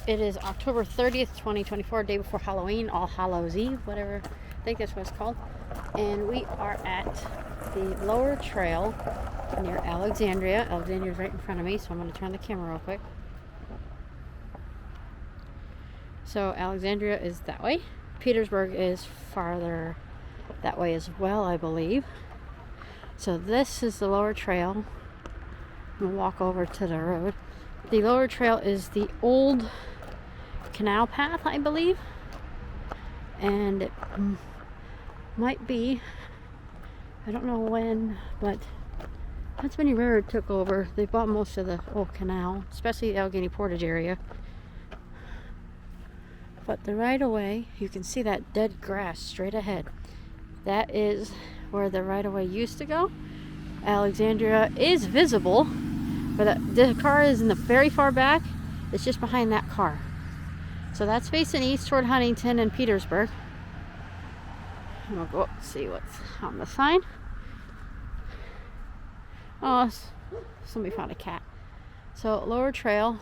It is October 30th, 2024, day before Halloween, All Hallows Eve, whatever, I think that's what it's called. And we are at the Lower Trail near Alexandria. Alexandria is right in front of me, so I'm going to turn the camera real quick. So Alexandria is that way. Petersburg is farther that way as well, I believe. So this is the Lower Trail. We'll walk over to the road. The Lower Trail is the old canal path, I believe. And it might be, I don't know when, but Pennsylvania Railroad took over. They bought most of the whole canal, especially the Allegheny Portage area. But the right of way, you can see that dead grass straight ahead. That is where the right of way used to go. Alexandria is visible, but the car is in the very far back. It's just behind that car. So that's facing east toward Huntingdon and Petersburg. And we'll go up and see what's on the sign. Oh, somebody found a cat. So Lower Trail,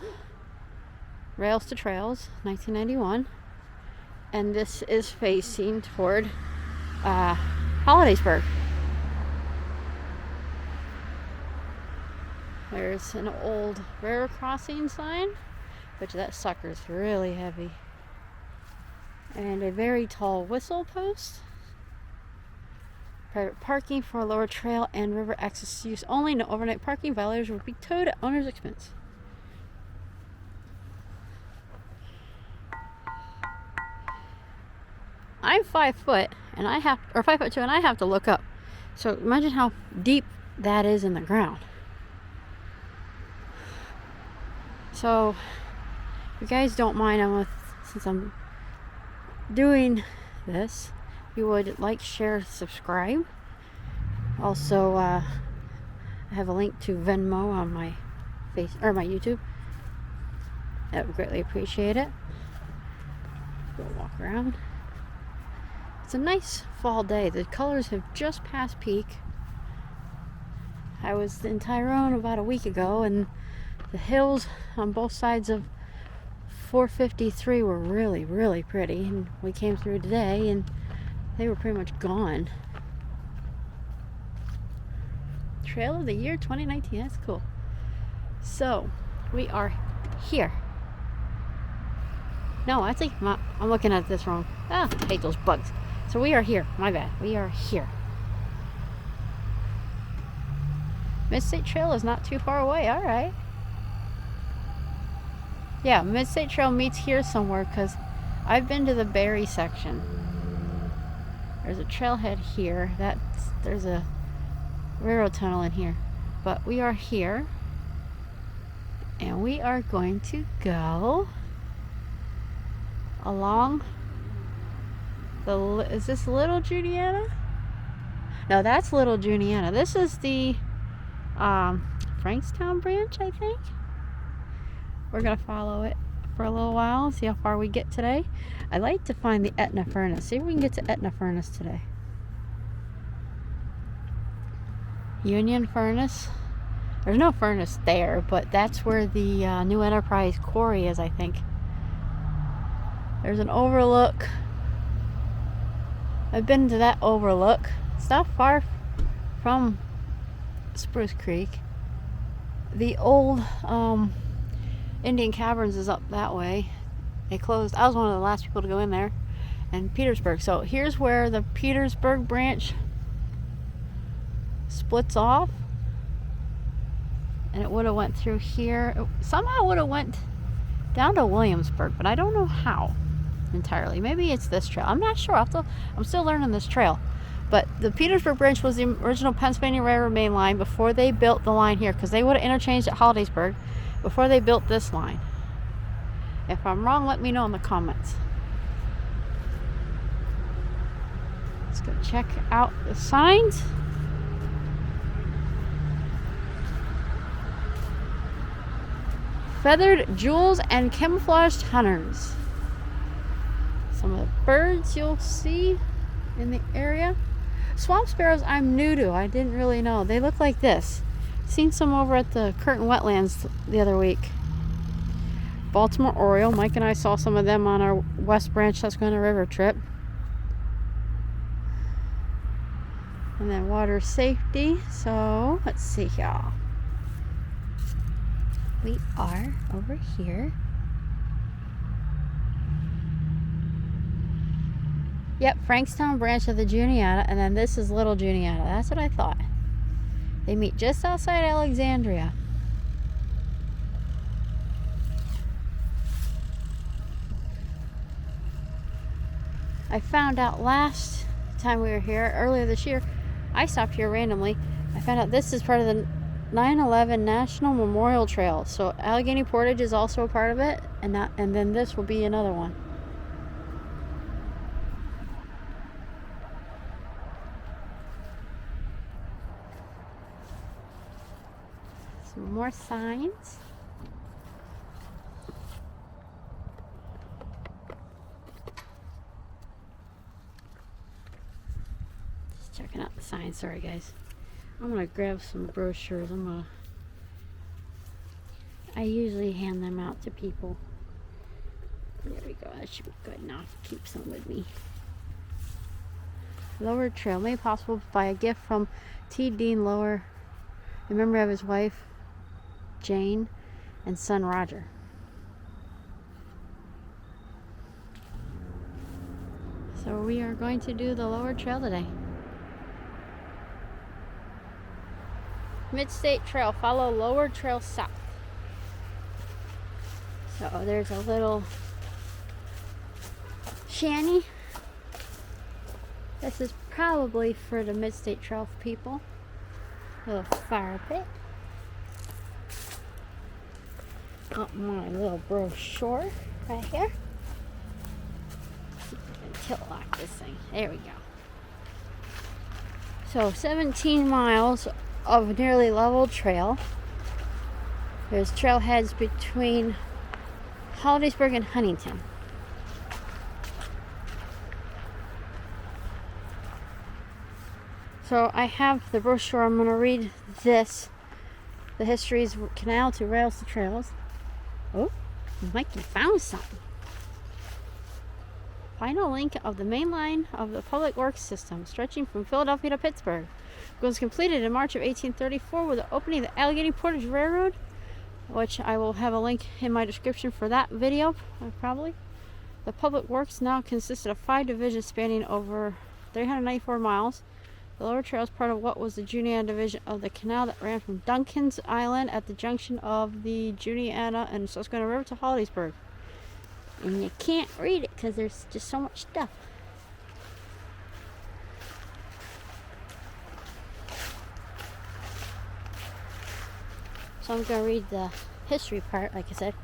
Rails to Trails, 1991. And this is facing toward Hollidaysburg. There's an old railroad crossing sign, which that sucker's really heavy. And a very tall whistle post. Private parking for Lower Trail and river access use only. No overnight parking. Violators will be towed at owner's expense. I'm 5 foot and 5'2", and I have to look up. So imagine how deep that is in the ground. So if you guys don't mind, since I'm doing this, you would like, share, subscribe. Also, I have a link to Venmo on my my YouTube. I would greatly appreciate it. We'll walk around. It's a nice fall day. The colors have just passed peak. I was in Tyrone about a week ago, and the hills on both sides of 453 were really, really pretty. And we came through today, and they were pretty much gone. Trail of the year 2019. That's cool. So, we are here. No, I think I'm looking at this wrong. I hate those bugs. So we are here. My bad. We are here. Mid-State Trail is not too far away. All right. Yeah, Mid-State Trail meets here somewhere, because I've been to the Berry section. There's a trailhead here. There's a railroad tunnel in here. But we are here. And we are going to go along is this Little Juniata? No, that's Little Juniata. This is the Frankstown branch, I think. We're going to follow it for a little while, see how far we get today. I'd like to find the Etna Furnace. See if we can get to Etna Furnace today. Union Furnace. There's no furnace there, but that's where the New Enterprise Quarry is, I think. There's an overlook. I've been to that overlook. It's not far from Spruce Creek. The old Indian Caverns is up that way. They closed. I was one of the last people to go in there. And Petersburg. So here's where the Petersburg branch splits off. And it would have went through here. Somehow would have went down to Williamsburg, but I don't know how entirely. Maybe it's this trail. I'm not sure. I'm still learning this trail. But the Petersburg branch was the original Pennsylvania Railroad main line before they built the line here, because they would have interchanged at Hollidaysburg before they built this line. If I'm wrong, let me know in the comments. Let's go check out the signs. Feathered jewels and camouflaged hunters. Some of the birds you'll see in the area. Swamp sparrows I'm new to. I didn't really know. They look like this. Seen some over at the Curtin Wetlands the other week. Baltimore Oriole. Mike and I saw some of them on our West Branch Susquehanna River trip. And then water safety. So let's see y'all. We are over here. Yep, Frankstown branch of the Juniata, and then this is Little Juniata. That's what I thought. They meet just outside Alexandria. I found out last time we were here, earlier this year, I stopped here randomly. I found out this is part of the 9/11 National Memorial Trail. So Allegheny Portage is also a part of it, and then this will be another one. Some more signs. Just checking out the signs. Sorry guys. I'm gonna grab some brochures. I usually hand them out to people. There we go. That should be good enough. Keep some with me. Lower Trail, made possible by a gift from T. Dean Lower, in memory of his wife Jane and son Roger. So we are going to do the Lower Trail today. Mid-State Trail, follow Lower Trail south. So there's a little shanty. This is probably for the Mid-State Trail people. A little fire pit. Got my little brochure right here. See if I can tilt lock this thing. There we go. So 17 miles of nearly level trail. There's trailheads between Hollidaysburg and Huntingdon. So I have the brochure. I'm going to read this. The histories canal to rails to trails. Oh, Mikey found something. Final link of the main line of the public works system stretching from Philadelphia to Pittsburgh was completed in March of 1834 with the opening of the Allegheny Portage Railroad, which I will have a link in my description for that video, probably. The public works now consisted of 5 divisions spanning over 394 miles. The Lower Trail is part of what was the Juniata division of the canal that ran from Duncan's Island at the junction of the Juniata and Susquehanna River to Hollidaysburg. And you can't read it because there's just so much stuff. So I'm going to read the history part, like I said.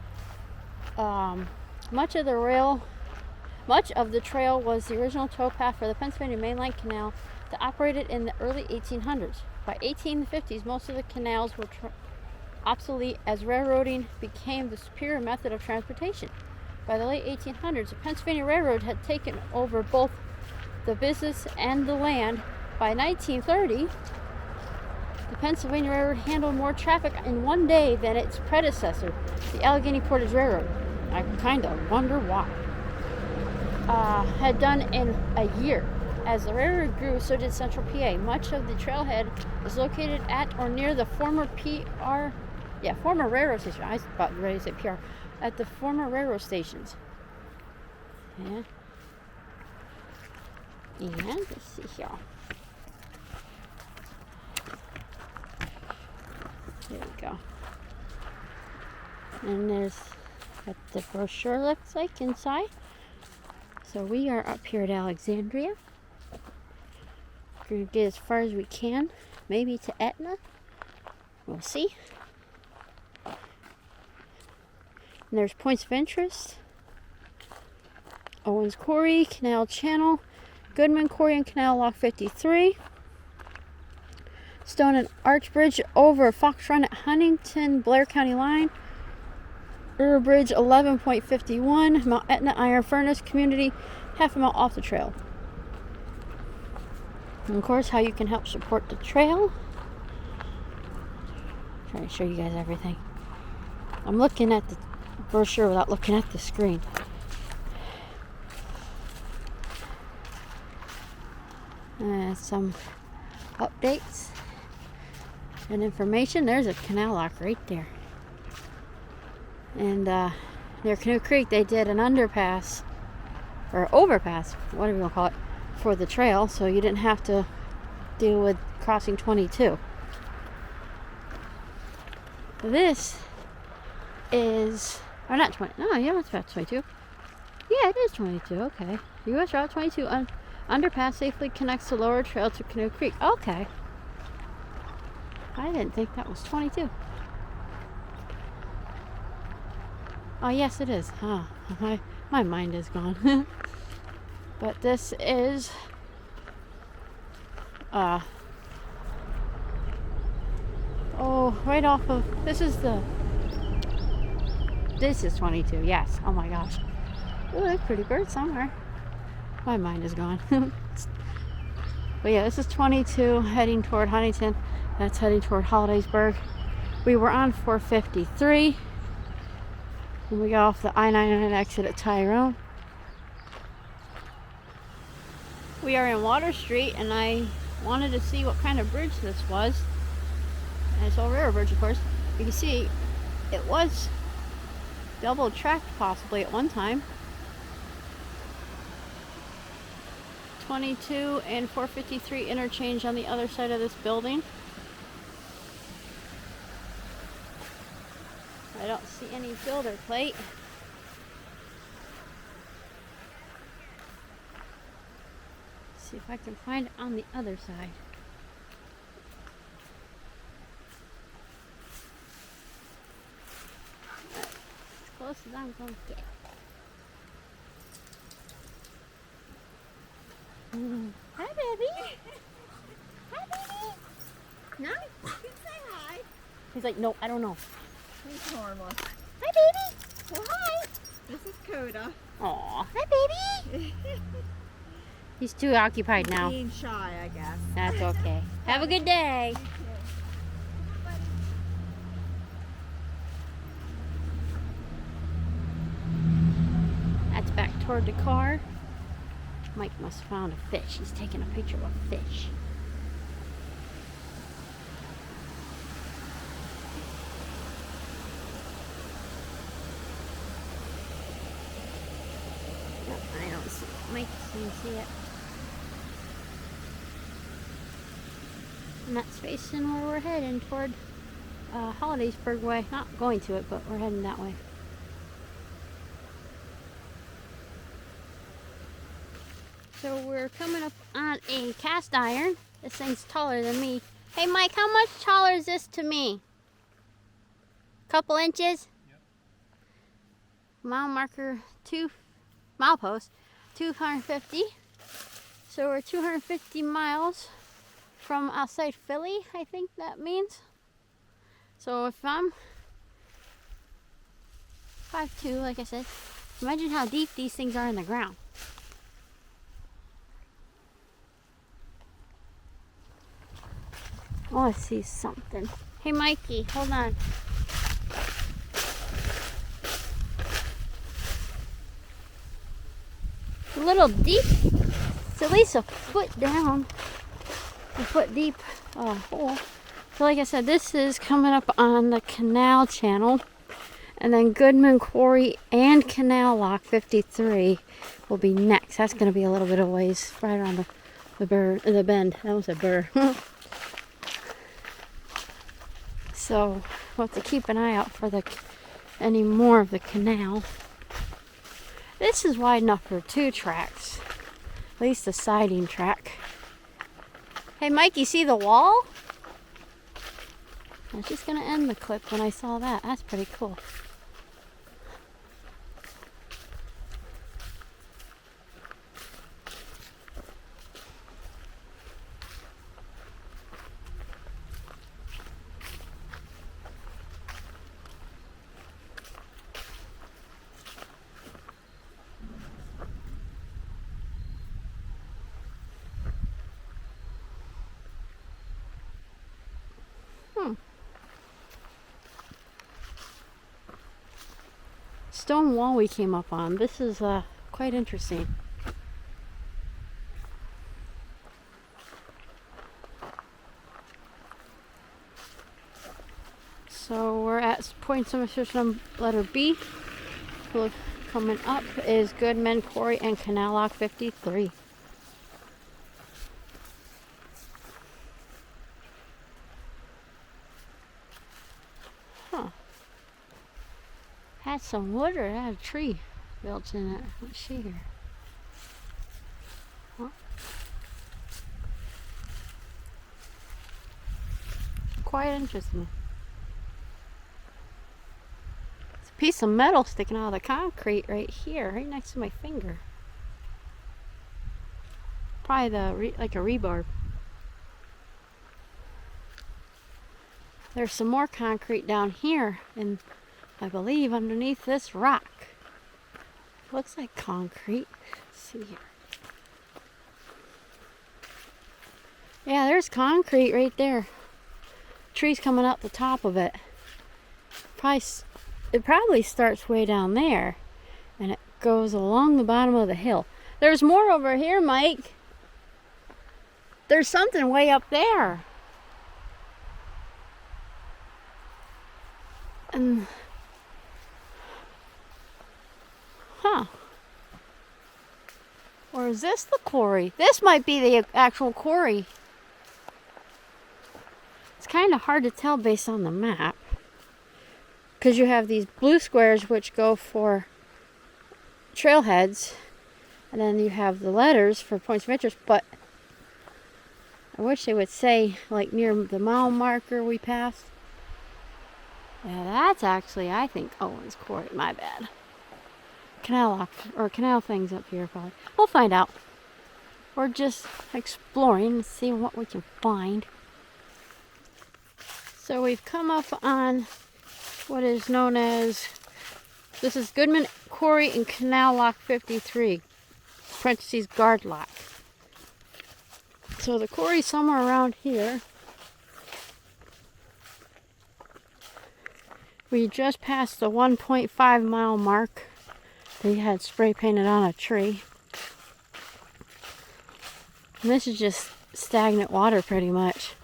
Much of the trail was the original towpath for the Pennsylvania Mainline Canal that operated in the early 1800s. By 1850s, most of the canals were obsolete as railroading became the superior method of transportation. By the late 1800s, the Pennsylvania Railroad had taken over both the business and the land. By 1930, the Pennsylvania Railroad handled more traffic in one day than its predecessor, the Allegheny Portage Railroad. I kind of wonder why. Had done in a year. As the railroad grew, so did Central PA. Much of the trailhead is located at or near the former former railroad station. I was about ready to say PR. At the former railroad stations. Yeah. And let's see here. There we go. And there's what the brochure looks like inside. So we are up here at Alexandria. We're going to get as far as we can. Maybe to Etna. We'll see. And there's points of interest. Owens Quarry, Canal Channel, Goodman Quarry and Canal Lock 53. Stone and Arch Bridge over Fox Run at Huntington, Blair County line. River Bridge 11.51, Mount Etna Iron Furnace Community, half a mile off the trail. And of course, how you can help support the trail. Trying to show you guys everything. I'm looking at brochure without looking at the screen. Some updates and information. There's a canal lock right there. And near Canoe Creek, they did an underpass or overpass, whatever you want to call it, for the trail, so you didn't have to deal with crossing 22. This is, or not 20, no, yeah, it's about 22. Yeah, it is 22, okay. US Route 22 underpass safely connects the Lower Trail to Canoe Creek. Okay. I didn't think that was 22. Oh, yes, it is. Oh, my mind is gone. But this is right off of, this is 22, yes. Oh my gosh. Oh, a pretty bird somewhere. My mind is gone. But yeah, this is 22 heading toward Huntingdon. That's heading toward Hollidaysburg. We were on 453 when we got off the I-99 exit at Tyrone. We are in Water Street, and I wanted to see what kind of bridge this was. And it's a railroad bridge, of course. You can see it was double tracked possibly at one time. 22 and 453 interchange on the other side of this building. I don't see any builder plate. Let's see if I can find it on the other side. As close as I'm going to get. Hi, baby. Hi, baby. No? You can say hi. He's like, no, I don't know. He's normal. Hi, baby. Well, hi. This is Coda. Aw, hi, baby. He's too occupied now. Being shy, I guess. That's okay. Have a good day. You too. Come on, buddy. That's back toward the car. Mike must have found a fish. He's taking a picture of a fish. No, I don't see it. Mike can see it. And that's facing where we're heading toward Hollidaysburg way. Not going to it, but we're heading that way. So we're coming up on a cast iron. This thing's taller than me. Hey Mike, how much taller is this to me? Couple inches? Yep. Mile marker 2, milepost 250. So we're 250 miles from outside Philly, I think that means. So if I'm 5'2", like I said, imagine how deep these things are in the ground. Oh, I see something. Hey, Mikey, hold on. A little deep. It's at least a foot down. A foot deep hole. So like I said, this is coming up on the canal channel. And then Goodman Quarry and Canal Lock 53 will be next. That's going to be a little bit of ways right around the bend. That was a burr. So we'll have to keep an eye out for any more of the canal. This is wide enough for 2 tracks, at least the siding track. Hey Mike, you see the wall? I was just gonna end the clip when I saw that. That's pretty cool. stone wall we came up on. This is quite interesting. So we're at point submission letter B. Look, coming up is Goodman Quarry and Canal Lock 53. Huh. Had some wood or had a tree built in it. Let's see here. Huh. Quite interesting. It's a piece of metal sticking out of the concrete right here, right next to my finger. Probably like a rebar. There's some more concrete down here, and I believe underneath this rock. Looks like concrete. Let's see here. Yeah, there's concrete right there. Trees coming out the top of it. It probably starts way down there, and it goes along the bottom of the hill. There's more over here, Mike. There's something way up there. And huh. Or is this the quarry? This might be the actual quarry. It's kind of hard to tell based on the map, because you have these blue squares which go for trailheads, and then you have the letters for points of interest, but I wish they would say, like near the mile marker we passed. Yeah, that's actually, I think, Owen's Quarry. My bad. Canal lock, or canal things up here, probably. We'll find out. We're just exploring and seeing what we can find. So we've come up on what is known as, this is Goodman Quarry and Canal Lock 53, parentheses guard lock. So the quarry's somewhere around here. We just passed the 1.5 mile mark. They had spray painted on a tree. And this is just stagnant water pretty much.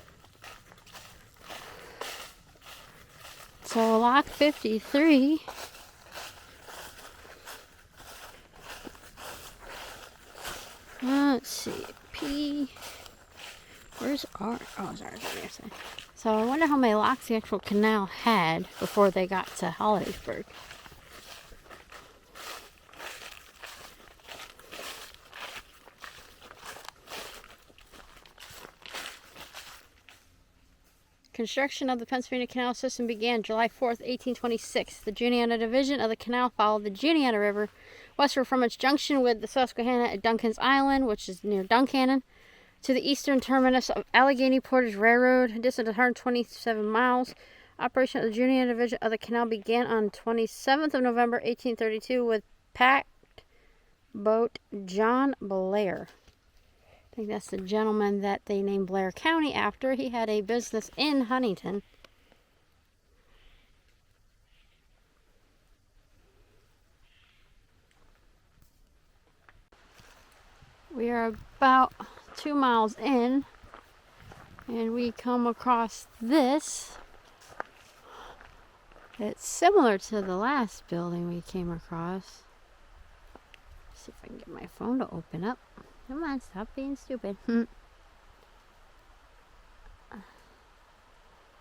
So lock 53. Let's see. P. Where's R? Oh, it's R on the other side. So I wonder how many locks the actual canal had before they got to Hollidaysburg. Construction of the Pennsylvania Canal System began July 4th, 1826. The Juniata Division of the canal followed the Juniata River westward from its junction with the Susquehanna at Duncan's Island, which is near Duncannon, to the eastern terminus of Allegheny Portage Railroad, a distance of 127 miles. Operation of the Juniata Division of the canal began on 27th of November, 1832, with packed boat John Blair. I think that's the gentleman that they named Blair County after. He had a business in Huntingdon. We are about 2 miles in, and we come across this. It's similar to the last building we came across. Let's see if I can get my phone to open up. Come on, stop being stupid. And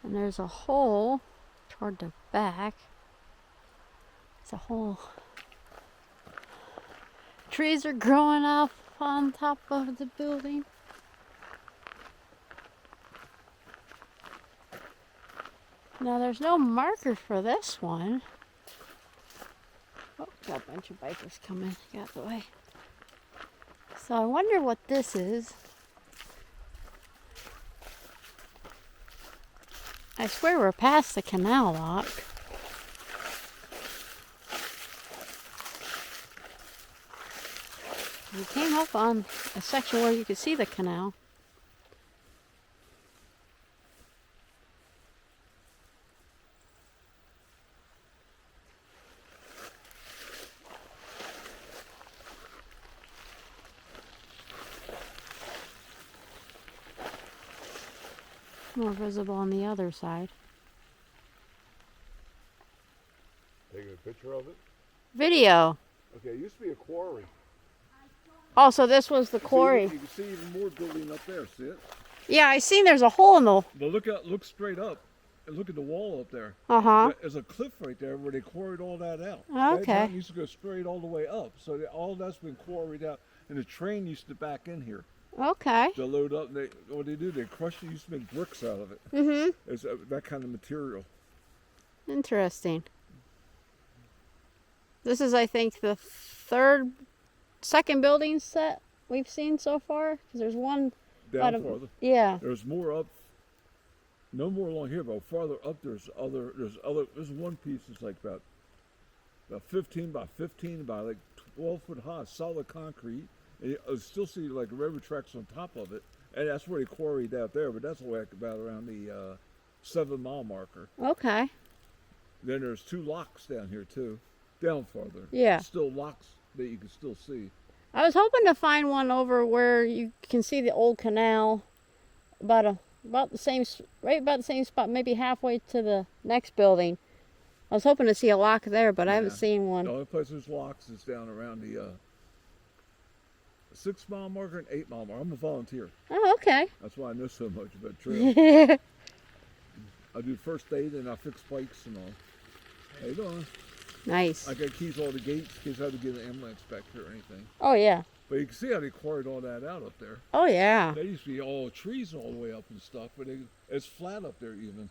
there's a hole toward the back. It's a hole. Trees are growing up on top of the building. Now there's no marker for this one. Oh, got a bunch of bikers coming. Get out of the way. So I wonder what this is. I swear we're past the canal lock. We came up on a section where you could see the canal. more visible on the other side. Taking a picture of it? Video. Okay, it used to be a quarry. Oh, so this was the quarry. You can see even more building up there, see it? Yeah, I seen there's a hole in the... But look straight up. And look at the wall up there. Uh-huh. There's a cliff right there where they quarried all that out. Okay. That mountain used to go straight all the way up. So all that's been quarried out. And the train used to back in here Okay. to load up. What they do, they crush it, used to make bricks out of it. Mm-hmm. It's that kind of material. Interesting. This is, I think, the second building set we've seen so far. 'Cause there's one... Down farther. Yeah. There's more up. No more along here, but farther up there's one piece that's like about 15 by 15 by like 12 foot high, solid concrete. And you still see like railroad tracks on top of it, and that's where they quarried out there. But that's like about around the 7 mile marker. Okay. Then there's 2 locks down here too, down farther. Yeah. Still locks that you can still see. I was hoping to find one over where you can see the old canal, about the same spot, maybe halfway to the next building. I was hoping to see a lock there, but I haven't seen one. The only place there's locks is down around the 6 mile marker and 8 mile marker. I'm a volunteer. Oh, okay. That's why I know so much about trails. I do first aid and I fix bikes and all. How you doing? Nice. I got keys to all the gates in case I had to get an ambulance back here or anything. Oh, yeah. But you can see how they quarried all that out up there. Oh, yeah. They used to be all trees all the way up and stuff, but it's flat up there even.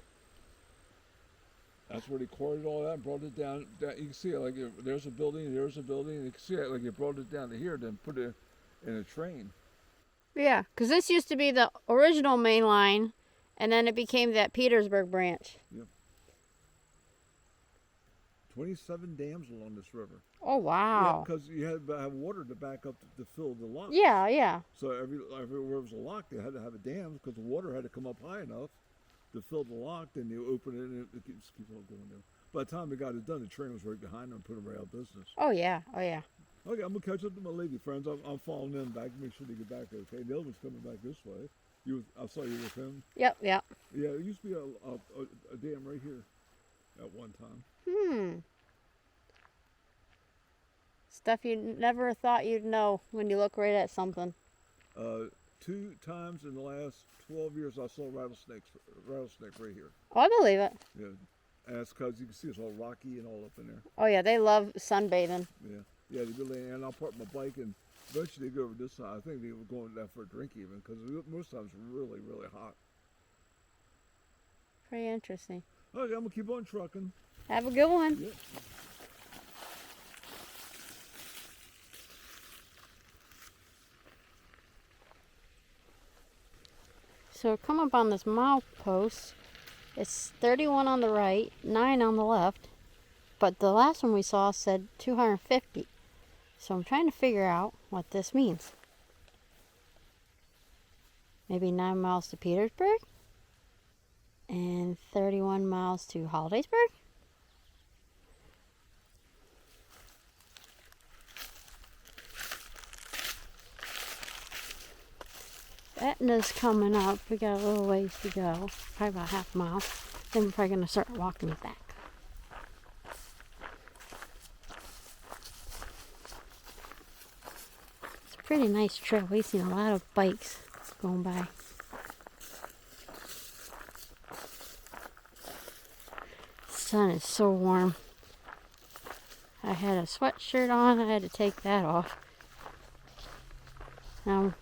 That's where they quarried all that and brought it down. You can see it like there's a building, and you can see it like they brought it down to here, then put it in a train. Yeah, because this used to be the original main line, and then it became that Petersburg branch. Yep. 27 dams along this river. Oh, wow. Yeah, because you had to have water to back up to fill the lock. Yeah, yeah. So everywhere there was a lock, they had to have a dam because the water had to come up high enough to fill the lock. Then you open it and it just keeps on going there. By the time they got it done, the train was right behind them and put them right out of business. Oh, yeah. Oh, yeah. Okay, I'm going to catch up to my lady friends. I'm following them back, make sure they get back okay. The other one's coming back this way. I saw you with him. Yep, yep. Yeah, it used to be a dam right here at one time. Stuff you never thought you'd know when you look right at something. 2 times in the last 12 years I saw rattlesnake right here. Oh, I believe it. Yeah, and that's because you can see it's all rocky and all up in there. Oh, yeah, they love sunbathing. Yeah, they go laying, and I'll park my bike and eventually they go over this side. I think they were going down for a drink even because most times it's really, really hot. Pretty interesting. Okay, I'm going to keep on trucking. Have a good one. Yeah. So come up on this milepost. It's 31 on the right, 9 on the left. But the last one we saw said 250. So I'm trying to figure out what this means. Maybe 9 miles to Petersburg? And 31 miles to Hollidaysburg? Etna's coming up. We got a little ways to go. Probably about half a mile. Then we're probably going to start walking back. It's a pretty nice trail. We've seen a lot of bikes going by. The sun is so warm. I had a sweatshirt on. I had to take that off. Now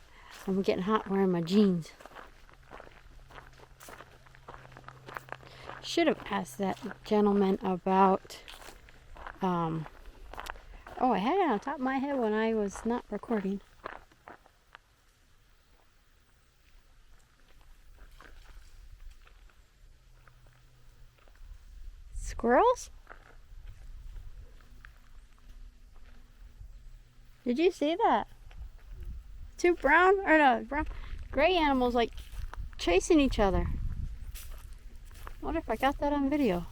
I'm getting hot wearing my jeans. Should have asked that gentleman about, oh, I had it on top of my head when I was not recording. Squirrels? Did you see that? 2 gray animals like chasing each other. I wonder if I got that on video.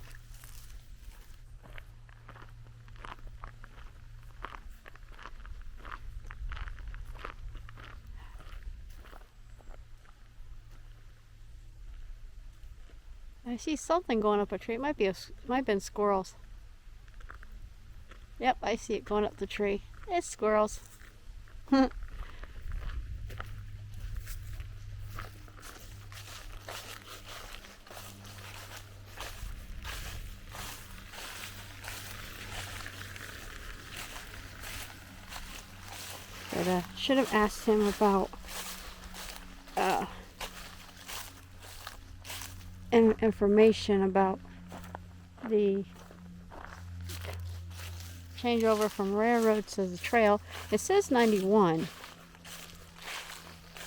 I see something going up a tree. It might be might have been squirrels. Yep, I see it going up the tree. It's squirrels. But should have asked him about information about the changeover from railroad to the trail. It says 91,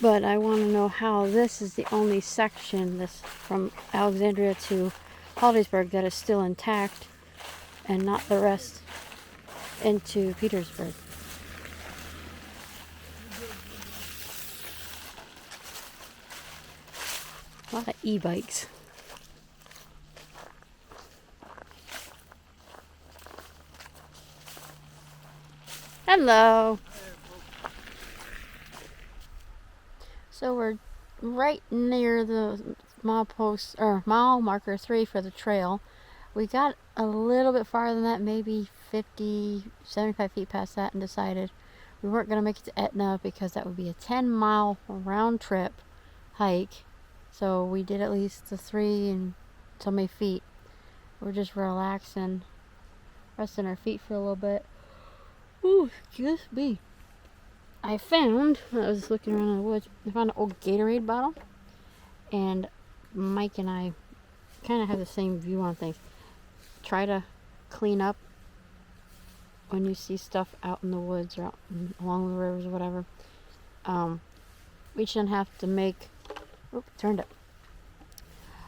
but I want to know how this is the only section, this from Alexandria to Hollidaysburg, that is still intact and not the rest into Petersburg. A lot of e-bikes. Hello. So we're right near the milepost or mile marker 3 for the trail. We got a little bit farther than that, maybe 50, 75 feet past that, and decided we weren't going to make it to Etna because that would be a 10-mile round trip hike. So we did at least the 3 and so many feet. We're just relaxing, resting our feet for a little bit. Ooh, excuse me. I was looking around in the woods, I found an old Gatorade bottle. And Mike and I kind of have the same view on things. Try to clean up when you see stuff out in the woods or out along the rivers or whatever. We shouldn't have to make... Oh, turned up.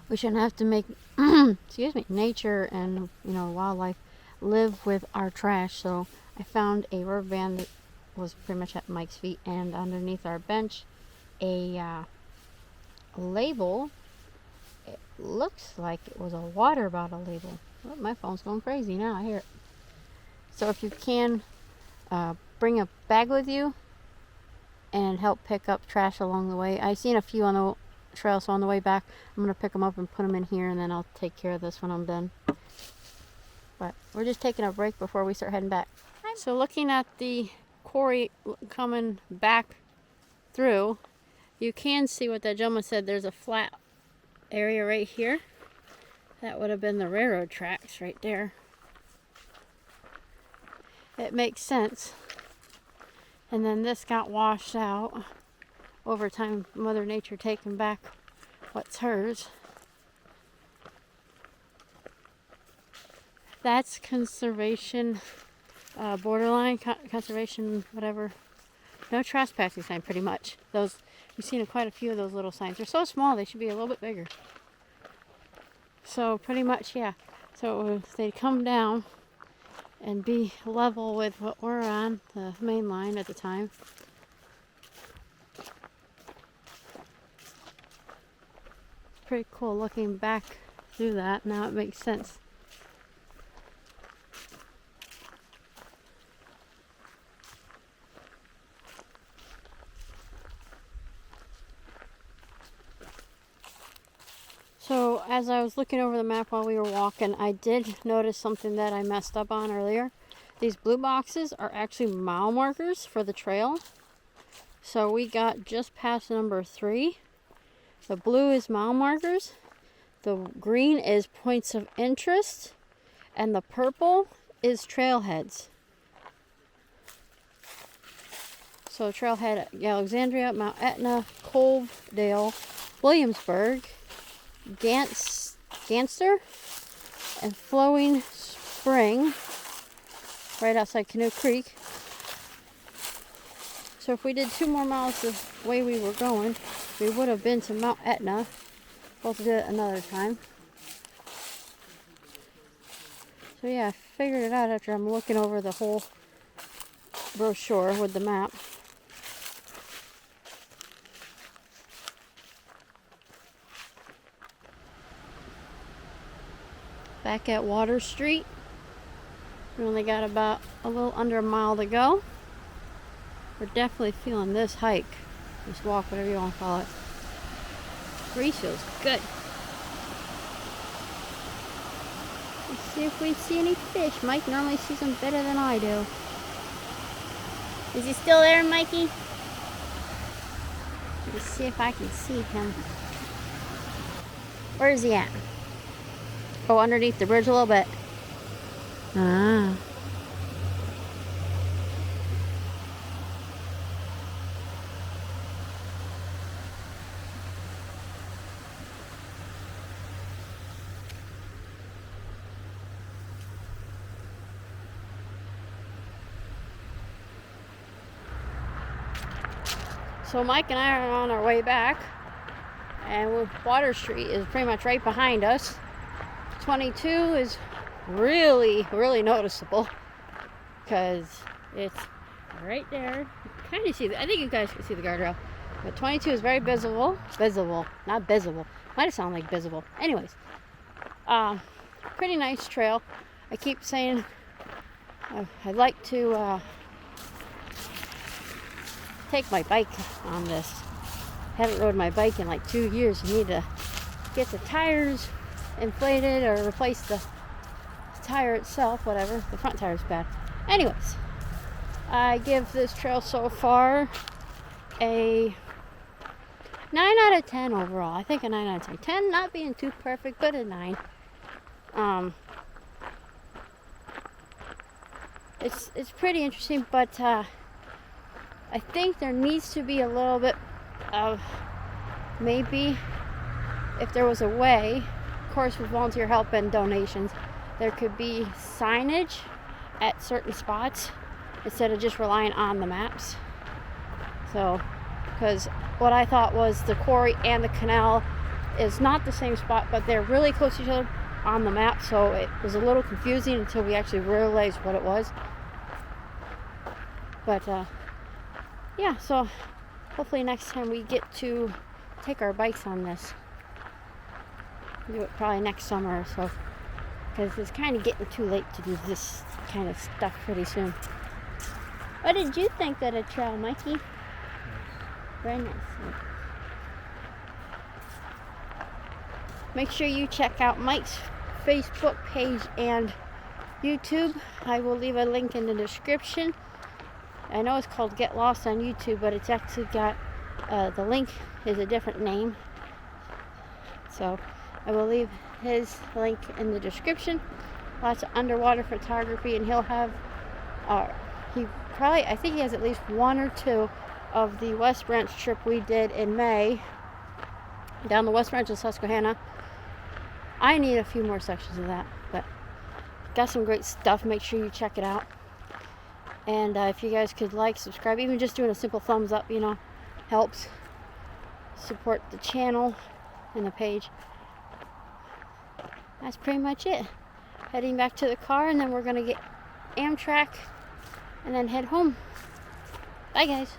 We shouldn't have to make, excuse me, nature and, wildlife live with our trash. So I found a rubber band that was pretty much at Mike's feet, and underneath our bench, a label. It looks like it was a water bottle label. Oh, my phone's going crazy now. I hear it. So if you can, bring a bag with you and help pick up trash along the way. I seen a few on the trail, so on the way back I'm gonna pick them up and put them in here, and then I'll take care of this when I'm done. But we're just taking a break before we start heading back. So looking at the quarry coming back through, you can see what that gentleman said. There's a flat area right here. That would have been the railroad tracks right there. It makes sense. And then this got washed out over time, Mother Nature taking back what's hers. That's conservation, borderline, conservation, whatever. No trespassing sign, pretty much. Those, we've seen quite a few of those little signs. They're so small, they should be a little bit bigger. So pretty much, yeah. So if they'd come down and be level with what we're on, the main line at the time. Pretty cool looking back through that. Now it makes sense. So as I was looking over the map while we were walking, I did notice something that I messed up on earlier. These blue boxes are actually mile markers for the trail. So we got just past number 3. The blue is mile markers, the green is points of interest, and the purple is trailheads. So trailhead Alexandria, Mount Etna, Covedale, Williamsburg, Ganster, and Flowing Spring, right outside Canoe Creek. So if we did 2 more miles the way we were going, we would have been to Mount Etna. We'll have to do it another time. So yeah, I figured it out after I'm looking over the whole brochure with the map. Back at Water Street. We only got about a little under a mile to go. We're definitely feeling this hike, this walk, whatever you want to call it. Breeze feels good. See if we see any fish. Mike normally sees them better than I do. Is he still there, Mikey? Let's see if I can see him. Where is he at? Oh, underneath the bridge a little bit. Ah. So Mike and I are on our way back, and Water Street is pretty much right behind us. 22 is really, really noticeable because it's right there. You kind of see, I think you guys can see the guardrail, but 22 is very visible. Visible, not visible. Might have sounded like visible. Anyways, pretty nice trail. I keep saying I'd like to take my bike on this. Haven't rode my bike in like 2 years. I need to get the tires inflated or replace the tire itself, whatever. The front tire's bad. Anyways, I give this trail so far a 9 out of 10 overall. I think a 9 out of 10. 10 not being too perfect, but a 9. It's pretty interesting, but I think there needs to be a little bit of, maybe if there was a way, of course with volunteer help and donations, there could be signage at certain spots instead of just relying on the maps. So, because what I thought was the quarry and the canal is not the same spot, but they're really close to each other on the map, so it was a little confusing until we actually realized what it was. But yeah, so hopefully next time we get to take our bikes on this. Do it probably next summer or so, because it's kind of getting too late to do this kind of stuff pretty soon. What did you think of the trail, Mikey? Nice. Very nice. Make sure you check out Mike's Facebook page and YouTube. I will leave a link in the description. I know it's called Get Lost on YouTube, but it's actually got, the link is a different name. So I will leave his link in the description. Lots of underwater photography, and he'll have, I think he has at least 1 or 2 of the West Branch trip we did in May, down the West Branch of Susquehanna. I need a few more sections of that, but got some great stuff. Make sure you check it out. And if you guys could like, subscribe, even just doing a simple thumbs up, helps support the channel and the page. That's pretty much it. Heading back to the car, and then we're going to get Amtrak and then head home. Bye, guys.